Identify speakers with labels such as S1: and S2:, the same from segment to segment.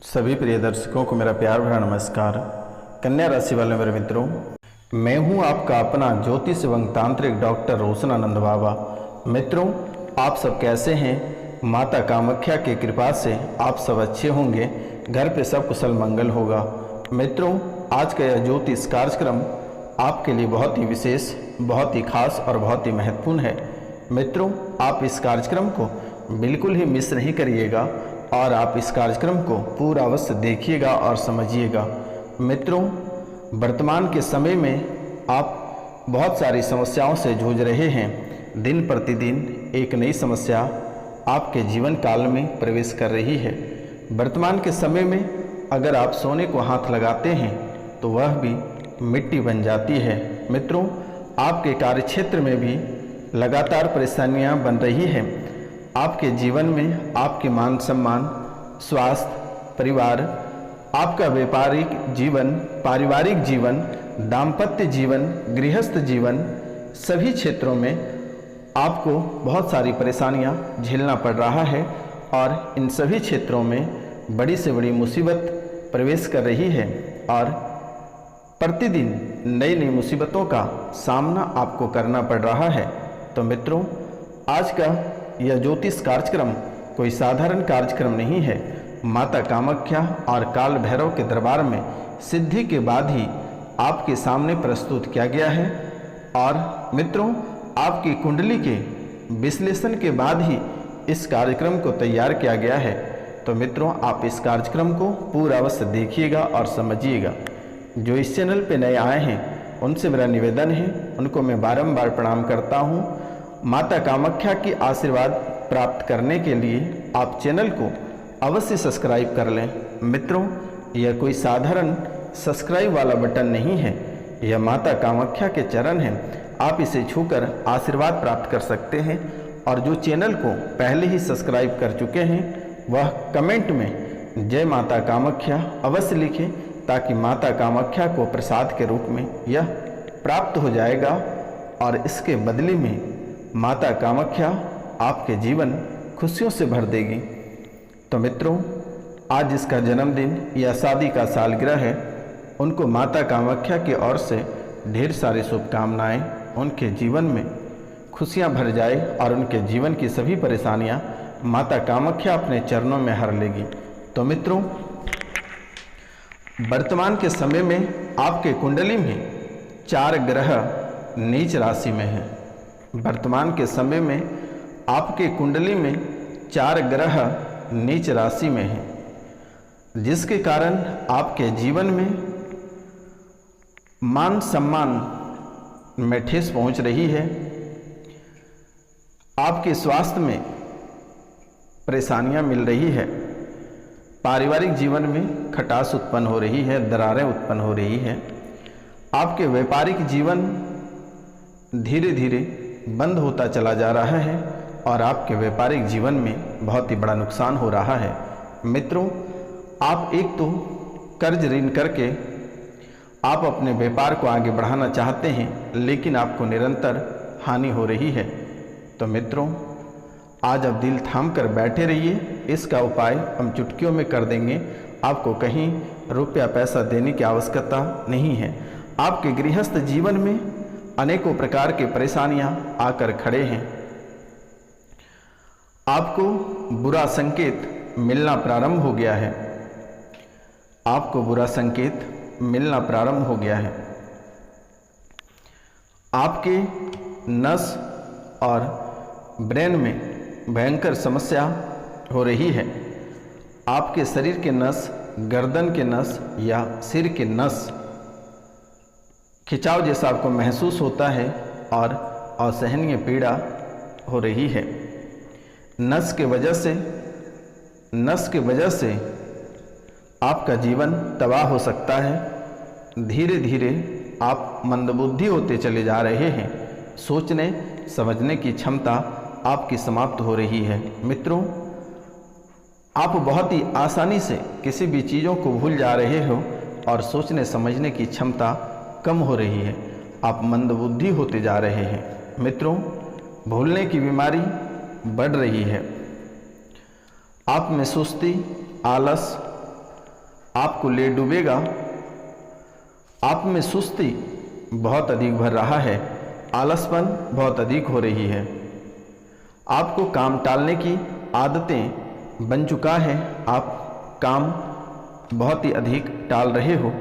S1: सभी प्रिय दर्शकों को मेरा प्यार भरा नमस्कार। कन्या राशि वाले मेरे मित्रों, मैं हूं आपका अपना ज्योतिष एवं तांत्रिक डॉक्टर रोशन आनंद बाबा। मित्रों, आप सब कैसे हैं? माता कामाख्या की कृपा से आप सब अच्छे होंगे, घर पे सब कुशल मंगल होगा। मित्रों, आज का यह ज्योतिष कार्यक्रम आपके लिए बहुत ही विशेष, बहुत ही खास और बहुत ही महत्वपूर्ण है। मित्रों, आप इस कार्यक्रम को बिल्कुल ही मिस नहीं करिएगा और आप इस कार्यक्रम को पूरा अवश्य देखिएगा और समझिएगा। मित्रों, वर्तमान के समय में आप बहुत सारी समस्याओं से जूझ रहे हैं। दिन प्रतिदिन एक नई समस्या आपके जीवन काल में प्रवेश कर रही है। वर्तमान के समय में अगर आप सोने को हाथ लगाते हैं तो वह भी मिट्टी बन जाती है। मित्रों, आपके कार्यक्षेत्र में भी लगातार परेशानियां बन रही हैं। आपके जीवन में आपके मान सम्मान, स्वास्थ्य, परिवार, आपका व्यापारिक जीवन, पारिवारिक जीवन, दाम्पत्य जीवन, गृहस्थ जीवन, सभी क्षेत्रों में आपको बहुत सारी परेशानियां झेलना पड़ रहा है और इन सभी क्षेत्रों में बड़ी से बड़ी मुसीबत प्रवेश कर रही है और प्रतिदिन नई नई मुसीबतों का सामना आपको करना पड़ रहा है। तो मित्रों, आज का यह ज्योतिष कार्यक्रम कोई साधारण कार्यक्रम नहीं है। माता कामाख्या और काल भैरव के दरबार में सिद्धि के बाद ही आपके सामने प्रस्तुत किया गया है और मित्रों, आपकी कुंडली के विश्लेषण के बाद ही इस कार्यक्रम को तैयार किया गया है। तो मित्रों, आप इस कार्यक्रम को पूरा अवश्य देखिएगा और समझिएगा। जो इस चैनल पे नए आए हैं उनसे मेरा निवेदन है, उनको मैं बारंबार प्रणाम करता हूँ। माता कामाख्या की आशीर्वाद प्राप्त करने के लिए आप चैनल को अवश्य सब्सक्राइब कर लें। मित्रों, यह कोई साधारण सब्सक्राइब वाला बटन नहीं है, यह माता कामाख्या के चरण हैं। आप इसे छूकर आशीर्वाद प्राप्त कर सकते हैं और जो चैनल को पहले ही सब्सक्राइब कर चुके हैं वह कमेंट में जय माता कामाख्या अवश्य लिखें, ताकि माता कामाख्या को प्रसाद के रूप में यह प्राप्त हो जाएगा और इसके बदले में माता कामाख्या आपके जीवन खुशियों से भर देगी। तो मित्रों, आज जिसका जन्मदिन या शादी का सालगिरह है उनको माता कामाख्या की ओर से ढेर सारी शुभकामनाएं। उनके जीवन में खुशियां भर जाए और उनके जीवन की सभी परेशानियां माता कामाख्या अपने चरणों में हर लेगी। तो मित्रों, वर्तमान के समय में आपके कुंडली में 4 ग्रह नीच राशि में हैं। वर्तमान के समय में आपके कुंडली में 4 ग्रह नीच राशि में हैं, जिसके कारण आपके जीवन में मान सम्मान में ठेस पहुंच रही है। आपके स्वास्थ्य में परेशानियां मिल रही है। पारिवारिक जीवन में खटास उत्पन्न हो रही है, दरारें उत्पन्न हो रही है। आपके व्यापारिक जीवन धीरे धीरे बंद होता चला जा रहा है और आपके व्यापारिक जीवन में बहुत ही बड़ा नुकसान हो रहा है। मित्रों, आप एक तो कर्ज ऋण करके आप अपने व्यापार को आगे बढ़ाना चाहते हैं, लेकिन आपको निरंतर हानि हो रही है। तो मित्रों, आज आप दिल थाम कर बैठे रहिए, इसका उपाय हम चुटकियों में कर देंगे। आपको कहीं रुपया पैसा देने की आवश्यकता नहीं है। आपके गृहस्थ जीवन में अनेकों प्रकार की परेशानियां आकर खड़े हैं। आपको बुरा संकेत मिलना प्रारंभ हो गया है। आपको बुरा संकेत मिलना प्रारंभ हो गया है। आपके नस और ब्रेन में भयंकर समस्या हो रही है। आपके शरीर के नस, गर्दन के नस या सिर के नस खिंचाव जैसा आपको महसूस होता है और असहनीय पीड़ा हो रही है। नस के वजह से आपका जीवन तबाह हो सकता है। धीरे धीरे आप मंदबुद्धि होते चले जा रहे हैं। सोचने समझने की क्षमता आपकी समाप्त हो रही है। मित्रों, आप बहुत ही आसानी से किसी भी चीज़ों को भूल जा रहे हो और सोचने समझने की क्षमता कम हो रही है। आप मंदबुद्धि होते जा रहे हैं। मित्रों, भूलने की बीमारी बढ़ रही है। आप में सुस्ती, आलस आपको ले डूबेगा। आप में सुस्ती बहुत अधिक भर रहा है, आलसपन बहुत अधिक हो रही है, आपको काम टालने की आदतें बन चुका है, आप काम बहुत ही अधिक टाल रहे हो,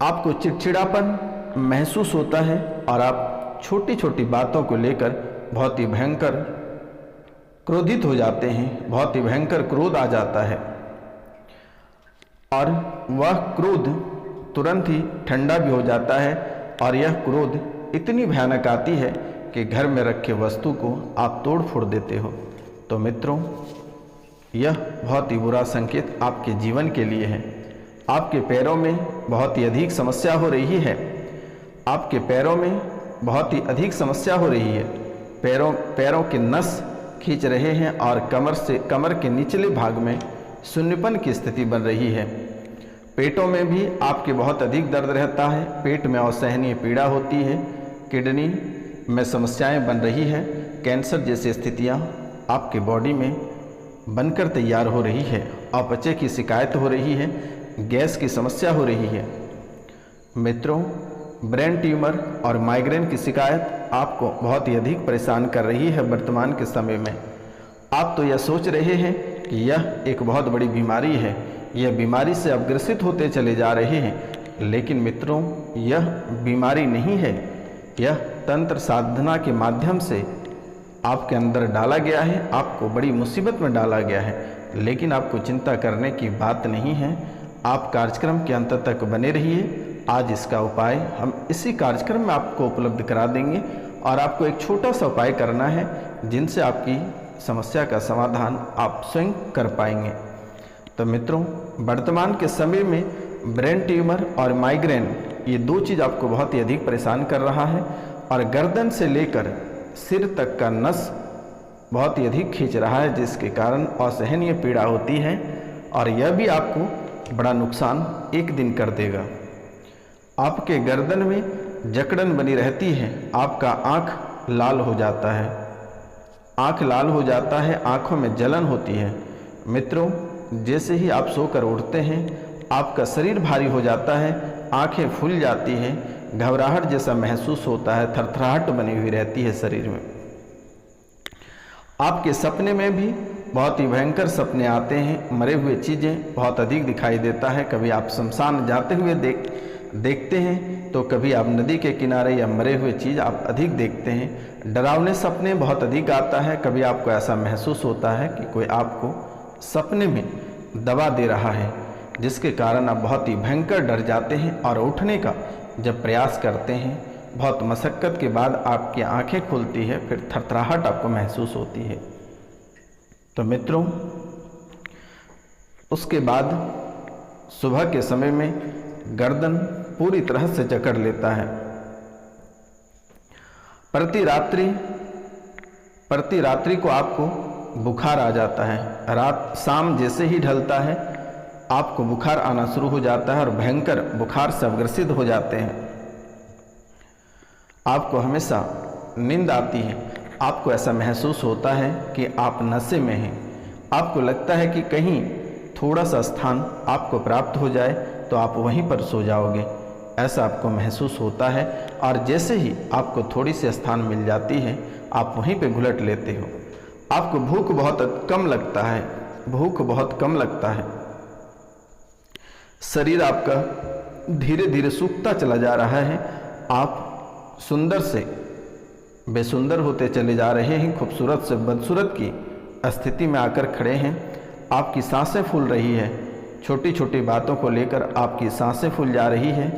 S1: आपको चिड़चिड़ापन महसूस होता है और आप छोटी छोटी बातों को लेकर बहुत ही भयंकर क्रोधित हो जाते हैं, बहुत ही भयंकर क्रोध आ जाता है और वह क्रोध तुरंत ही ठंडा भी हो जाता है और यह क्रोध इतनी भयानक आती है कि घर में रखे वस्तु को आप तोड़ फोड़ देते हो। तो मित्रों, यह बहुत ही बुरा संकेत आपके जीवन के लिए है। आपके पैरों में बहुत ही अधिक समस्या हो रही है, आपके पैरों में बहुत ही अधिक समस्या हो रही है, पैरों के नस खींच रहे हैं और कमर के निचले भाग में शून्यपन की स्थिति बन रही है। पेटों में भी आपके बहुत अधिक दर्द रहता है, पेट में असहनीय पीड़ा होती है, किडनी में समस्याएं बन रही है, कैंसर जैसी स्थितियां आपके बॉडी में बनकर तैयार हो रही है, अपचे की शिकायत हो रही है, गैस की समस्या हो रही है। मित्रों, ब्रेन ट्यूमर और माइग्रेन की शिकायत आपको बहुत ही अधिक परेशान कर रही है वर्तमान के समय में। आप तो यह सोच रहे हैं कि यह एक बहुत बड़ी बीमारी है, यह बीमारी से आप ग्रसित होते चले जा रहे हैं, लेकिन मित्रों, यह बीमारी नहीं है, यह तंत्र साधना के माध्यम से आपके अंदर डाला गया है, आपको बड़ी मुसीबत में डाला गया है। लेकिन आपको चिंता करने की बात नहीं है, आप कार्यक्रम के अंत तक बने रहिए। आज इसका उपाय हम इसी कार्यक्रम में आपको उपलब्ध करा देंगे और आपको एक छोटा सा उपाय करना है जिनसे आपकी समस्या का समाधान आप स्वयं कर पाएंगे। तो मित्रों, वर्तमान के समय में ब्रेन ट्यूमर और माइग्रेन, ये दो चीज़ आपको बहुत ही अधिक परेशान कर रहा है और गर्दन से लेकर सिर तक का नस बहुत ही अधिक खींच रहा है, जिसके कारण असहनीय पीड़ा होती है और यह भी आपको बड़ा नुकसान एक दिन कर देगा। आपके गर्दन में जकड़न बनी रहती है, आपका आँख लाल हो जाता है, आँख लाल हो जाता है, आँखों में जलन होती है। मित्रों, जैसे ही आप सोकर उठते हैं आपका शरीर भारी हो जाता है, आँखें फूल जाती हैं, घबराहट जैसा महसूस होता है, थरथराहट बनी हुई रहती है शरीर में। आपके सपने में भी बहुत ही भयंकर सपने आते हैं, मरे हुए चीज़ें बहुत अधिक दिखाई देता है। कभी आप शमशान जाते हुए देखते हैं तो कभी आप नदी के किनारे या मरे हुए चीज़ आप अधिक देखते हैं। डरावने सपने बहुत अधिक आता है, कभी आपको ऐसा महसूस होता है कि कोई आपको सपने में दबा दे रहा है, जिसके कारण आप बहुत ही भयंकर डर जाते हैं और उठने का जब प्रयास करते हैं, बहुत मशक्क़त के बाद आपकी आंखें खुलती है, फिर थरथराहट आपको महसूस होती है। तो मित्रों, उसके बाद सुबह के समय में गर्दन पूरी तरह से जकड़ लेता है। प्रति रात्रि को आपको बुखार आ जाता है, शाम जैसे ही ढलता है आपको बुखार आना शुरू हो जाता है और भयंकर बुखार से ग्रसित हो जाते हैं। आपको हमेशा नींद आती है, आपको ऐसा महसूस होता है कि आप नशे में हैं, आपको लगता है कि कहीं थोड़ा सा स्थान आपको प्राप्त हो जाए तो आप वहीं पर सो जाओगे, ऐसा आपको महसूस होता है। और जैसे ही आपको थोड़ी सी स्थान मिल जाती है आप वहीं पे घुलट लेते हो। आपको भूख बहुत कम लगता है, शरीर आपका धीरे धीरे सूखता चला जा रहा है, आप सुंदर से बेसुंदर होते चले जा रहे हैं, खूबसूरत से बदसूरत की स्थिति में आकर खड़े हैं। आपकी सांसें फूल रही है, छोटी छोटी बातों को लेकर आपकी सांसें फूल जा रही है,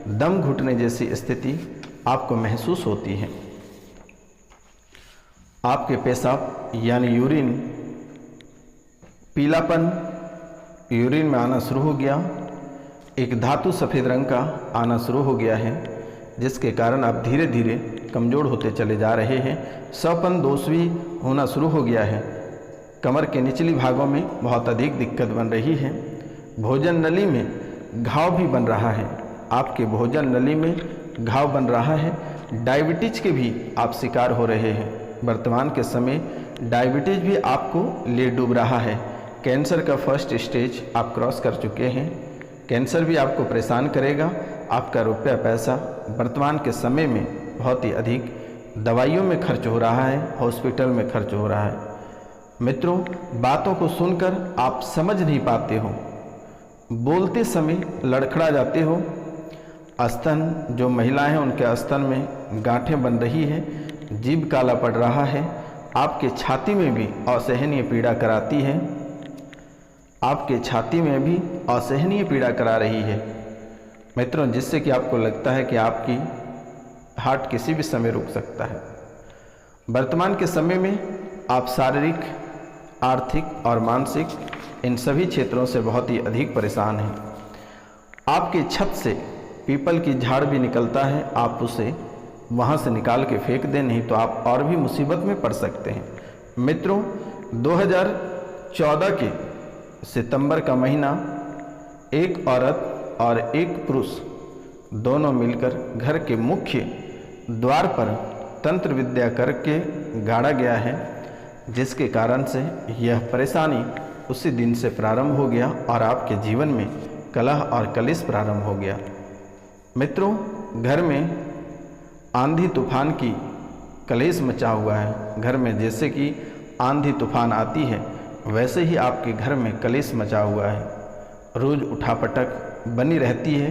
S1: दम घुटने जैसी स्थिति आपको महसूस होती है। आपके पेशाब यानी यूरिन, पीलापन यूरिन में आना शुरू हो गया, एक धातु सफ़ेद रंग का आना शुरू हो गया है, जिसके कारण आप धीरे धीरे कमज़ोर होते चले जा रहे हैं। सौपन दोष भी होना शुरू हो गया है, कमर के निचली भागों में बहुत अधिक दिक्कत बन रही है, भोजन नली में घाव भी बन रहा है, आपके भोजन नली में घाव बन रहा है। डायबिटीज के भी आप शिकार हो रहे हैं, वर्तमान के समय डायबिटीज भी आपको ले डूब रहा है। कैंसर का फर्स्ट स्टेज आप क्रॉस कर चुके हैं। कैंसर भी आपको परेशान करेगा। आपका रुपया पैसा वर्तमान के समय में बहुत ही अधिक दवाइयों में खर्च हो रहा है, हॉस्पिटल में खर्च हो रहा है। मित्रों, बातों को सुनकर आप समझ नहीं पाते हो, बोलते समय लड़खड़ा जाते हो। स्तन जो महिलाएं हैं उनके स्तन में गांठें बन रही है, जीभ काला पड़ रहा है, आपके छाती में भी असहनीय पीड़ा कराती है, आपके छाती में भी असहनीय पीड़ा करा रही है मित्रों, जिससे कि आपको लगता है कि आपकी हार्ट किसी भी समय रुक सकता है। वर्तमान के समय में आप शारीरिक, आर्थिक और मानसिक इन सभी क्षेत्रों से बहुत ही अधिक परेशान हैं। आपके छत से पीपल की झाड़ भी निकलता है, आप उसे वहाँ से निकाल के फेंक दें, नहीं तो आप और भी मुसीबत में पड़ सकते हैं। मित्रों, 2014 के सितंबर का महीना एक औरत और एक पुरुष दोनों मिलकर घर के मुख्य द्वार पर तंत्र विद्या करके गाड़ा गया है, जिसके कारण से यह परेशानी उसी दिन से प्रारंभ हो गया और आपके जीवन में कलह और कलेश प्रारंभ हो गया। मित्रों, घर में आंधी तूफान की कलेश मचा हुआ है। घर में जैसे कि आंधी तूफान आती है वैसे ही आपके घर में कलेश मचा हुआ है। रोज़ उठापटक बनी रहती है,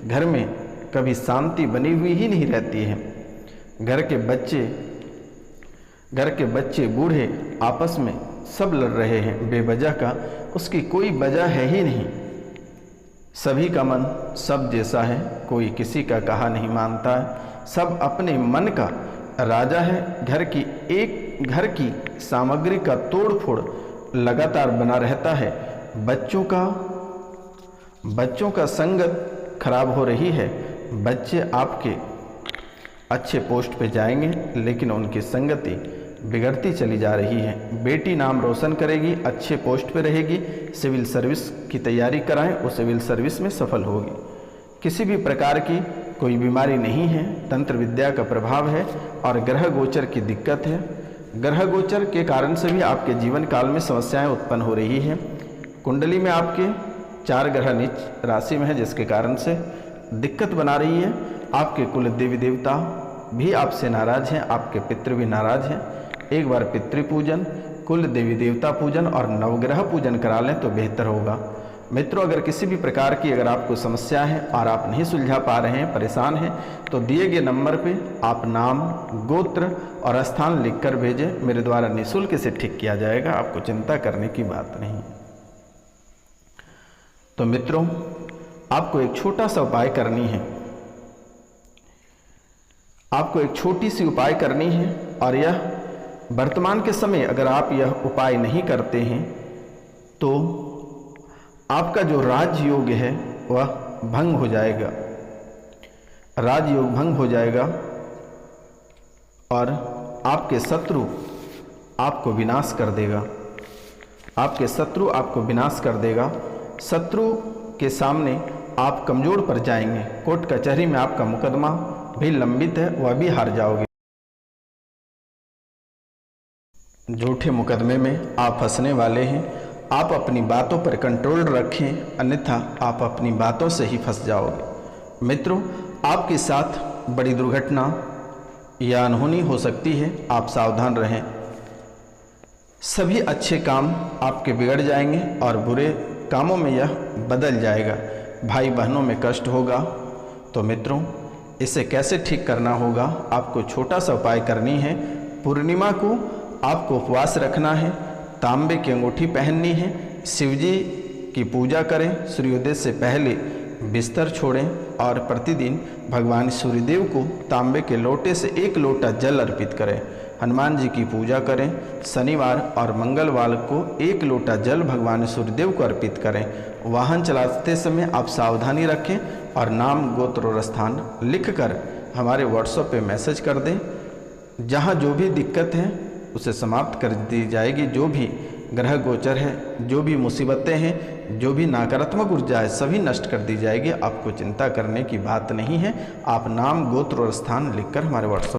S1: घर में कभी शांति बनी हुई ही नहीं रहती है। घर के बच्चे बूढ़े आपस में सब लड़ रहे हैं बेवजह का, उसकी कोई वजह है ही नहीं। सभी का मन सब जैसा है, कोई किसी का कहा नहीं मानता है, सब अपने मन का राजा है। घर की सामग्री का तोड़ फोड़ लगातार बना रहता है। बच्चों का संगत खराब हो रही है। बच्चे आपके अच्छे पोस्ट पे जाएंगे लेकिन उनकी संगति बिगड़ती चली जा रही है। बेटी नाम रोशन करेगी, अच्छे पोस्ट पे रहेगी, सिविल सर्विस की तैयारी कराएं, वो सिविल सर्विस में सफल होगी। किसी भी प्रकार की कोई बीमारी नहीं है, तंत्र विद्या का प्रभाव है और ग्रह गोचर की दिक्कत है। ग्रह गोचर के कारण से भी आपके जीवन काल में समस्याएं उत्पन्न हो रही हैं। कुंडली में आपके 4 ग्रह नीच राशि में है, जिसके कारण से दिक्कत बना रही है। आपके कुल देवी देवता भी आपसे नाराज हैं, आपके पितृ भी नाराज हैं। एक बार पितृपूजन, कुल देवी देवता पूजन और नवग्रह पूजन करा लें तो बेहतर होगा। मित्रों, अगर किसी भी प्रकार की अगर आपको समस्या है और आप नहीं सुलझा पा रहे हैं, परेशान हैं, तो दिए गए नंबर पे आप नाम, गोत्र और स्थान लिखकर भेजें। मेरे द्वारा निःशुल्क से ठीक किया जाएगा, आपको चिंता करने की बात नहीं। तो मित्रों, आपको एक छोटा सा उपाय करनी है, आपको एक छोटी सी उपाय करनी है और यह वर्तमान के समय अगर आप यह उपाय नहीं करते हैं तो आपका जो राजयोग है वह भंग हो जाएगा, राजयोग भंग हो जाएगा और आपके शत्रु आपको विनाश कर देगा, आपके शत्रु आपको विनाश कर देगा। शत्रु के सामने आप कमजोर पड़ जाएंगे। कोर्ट कचहरी में आपका मुकदमा भी लंबित है, वह भी हार जाओगे। झूठे मुकदमे में आप फंसने वाले हैं। आप अपनी बातों पर कंट्रोल रखें, अन्यथा आप अपनी बातों से ही फंस जाओगे। मित्रों, आपके साथ बड़ी दुर्घटना या अनहोनी हो सकती है, आप सावधान रहें। सभी अच्छे काम आपके बिगड़ जाएंगे और बुरे कामों में यह बदल जाएगा। भाई बहनों में कष्ट होगा। तो मित्रों, इसे कैसे ठीक करना होगा? आपको छोटा सा उपाय करनी है। पूर्णिमा को आपको उपवास रखना है, तांबे की अंगूठी पहननी है, शिवजी की पूजा करें, सूर्योदय से पहले बिस्तर छोड़ें और प्रतिदिन भगवान सूर्यदेव को तांबे के लोटे से 1 लोटा जल अर्पित करें। हनुमान जी की पूजा करें। शनिवार और मंगलवार को 1 लोटा जल भगवान सूर्यदेव को अर्पित करें। वाहन चलाते समय आप सावधानी रखें और नाम, गोत्र और स्थान लिखकर हमारे व्हाट्सएप पे मैसेज कर दें। जहाँ जो भी दिक्कत है उसे समाप्त कर दी जाएगी। जो भी ग्रह गोचर है, जो भी मुसीबतें हैं, जो भी नकारात्मक ऊर्जा है, सभी नष्ट कर दी जाएगी। आपको चिंता करने की बात नहीं है। आप नाम, गोत्र और स्थान लिखकर हमारे व्हाट्सएप